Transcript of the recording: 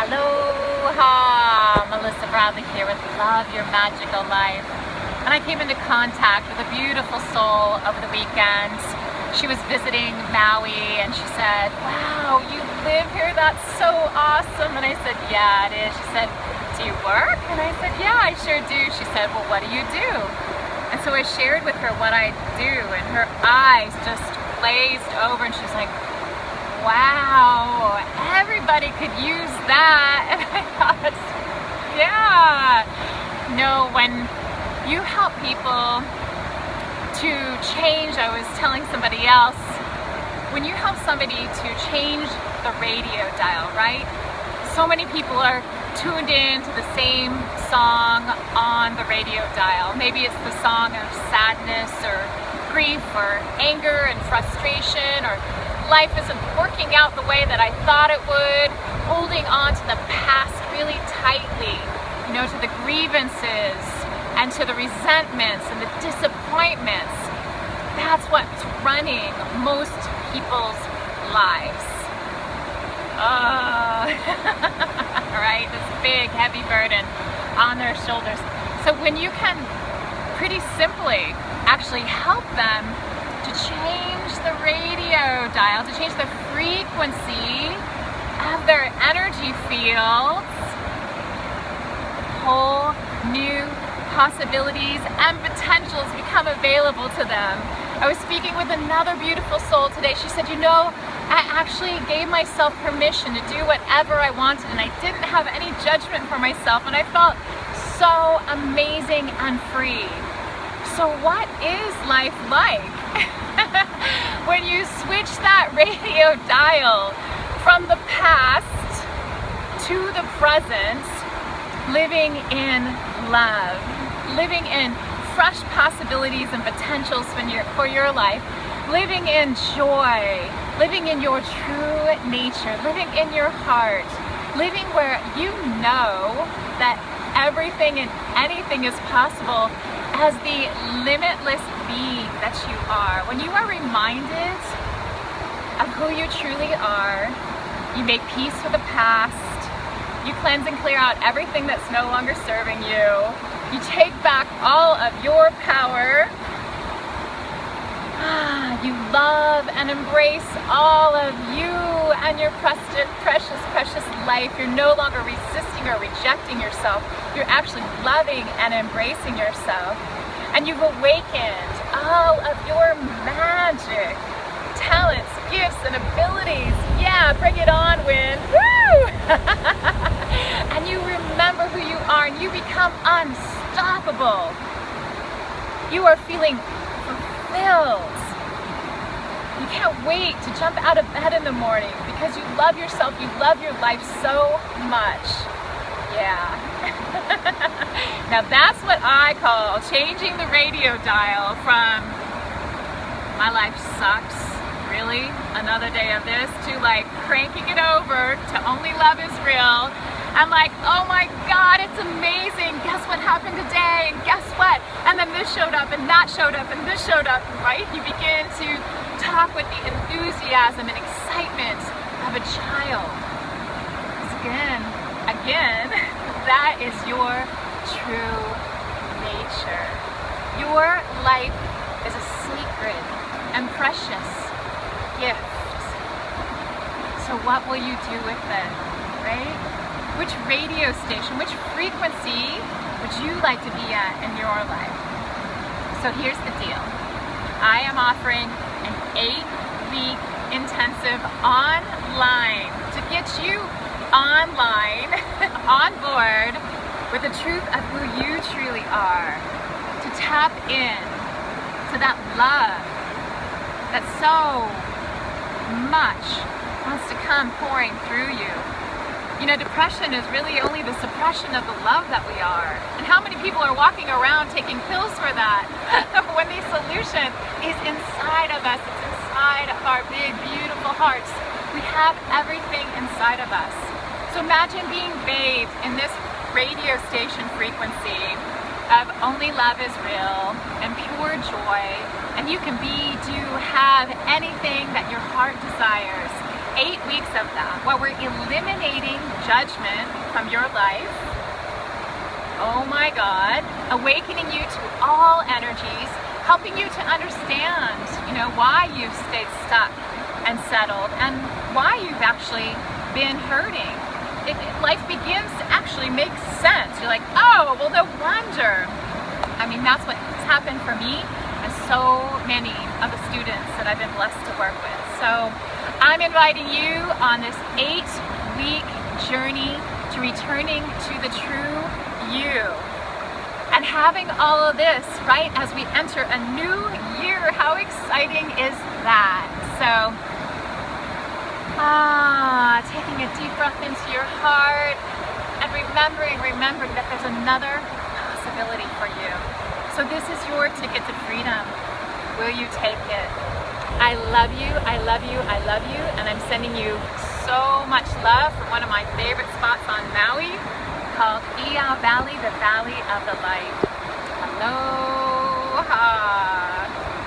Aloha! Melissa Bradley here with Love Your Magical Life. And I came into contact with a beautiful soul over the weekend. She was visiting Maui and she said, "Wow, you live here? That's so awesome." And I said, "Yeah, it is." She said, "Do you work?" And I said, "Yeah, I sure do." She said, "Well, what do you do?" And so I shared with her what I do, and her eyes just glazed over and she's like, "Wow, everybody could use that." And I thought, yeah. When you help people to change, I was telling somebody else, when you help somebody to change the radio dial, right? So many people are tuned in to the same song on the radio dial. Maybe it's the song of sadness or grief or anger and frustration, or life isn't working out the way that I thought it would, holding on to the past really tightly, to the grievances and to the resentments and the disappointments. That's what's running most people's lives. Right? This big, heavy burden on their shoulders. So when you can pretty simply actually help them to change the radio dial, to change the frequency of their energy fields, whole new possibilities and potentials become available to them. I was speaking with another beautiful soul today. She said, I actually gave myself permission to do whatever I wanted, and I didn't have any judgment for myself, and I felt so amazing and free. So what is life like when you switch that radio dial from the past to the present, living in love, living in fresh possibilities and potentials for your life, living in joy, living in your true nature, living in your heart, living where you know that everything and anything is possible as the limitless being that you are. When you are reminded of who you truly are, you make peace with the past, you cleanse and clear out everything that's no longer serving you, you take back all of your power, you love and embrace all of you and your precious life. You're no longer resisting or rejecting yourself. You're actually loving and embracing yourself. And you've awakened all of your magic, talents, gifts, and abilities. Yeah, bring it on, wind. Woo! And you remember who you are and you become unstoppable. You are feeling fulfilled. You can't wait to jump out of bed in the morning because you love yourself, you love your life so much. Yeah. Now that's what I call changing the radio dial from "my life sucks, really, another day of this," to cranking it over to "only love is real." And "Oh my God, it's amazing. Guess what happened today? And guess what? And then this showed up and that showed up and this showed up," right? You begin to talk with the enthusiasm and excitement of a child. Again, that is your true nature. Your life is a sacred and precious gift. So what will you do with it, right? Which radio station, which frequency would you like to be at in your life? So here's the deal. I am offering an 8-week intensive online to get you online, on board with the truth of who you truly are, to tap in to that love that so much wants to come pouring through you. Depression is really only the suppression of the love that we are. And how many people are walking around taking pills for that when the solution is inside of us, it's inside of our big, beautiful hearts. We have everything inside of us. So imagine being bathed in this radio station frequency of only love is real and pure joy, and you can be, do, have anything that your heart desires. 8 weeks of that, while we're eliminating judgment from your life. Oh my God, awakening you to all energies, helping you to understand, why you've stayed stuck and settled and why you've actually been hurting. Life begins to actually make sense. You're like, oh, well, no wonder. I mean, that's what has happened for me and so many of the students that I've been blessed to work with. So I'm inviting you on this 8-week journey to returning to the true you. And having all of this right as we enter a new year, how exciting is that? So, taking a deep breath into your heart and remembering that there's another possibility for you. So this is your ticket to freedom. Will you take it? I love you, I love you, I love you, and I'm sending you so much love from one of my favorite spots on Maui called Ia Valley, the Valley of the Light. Hello.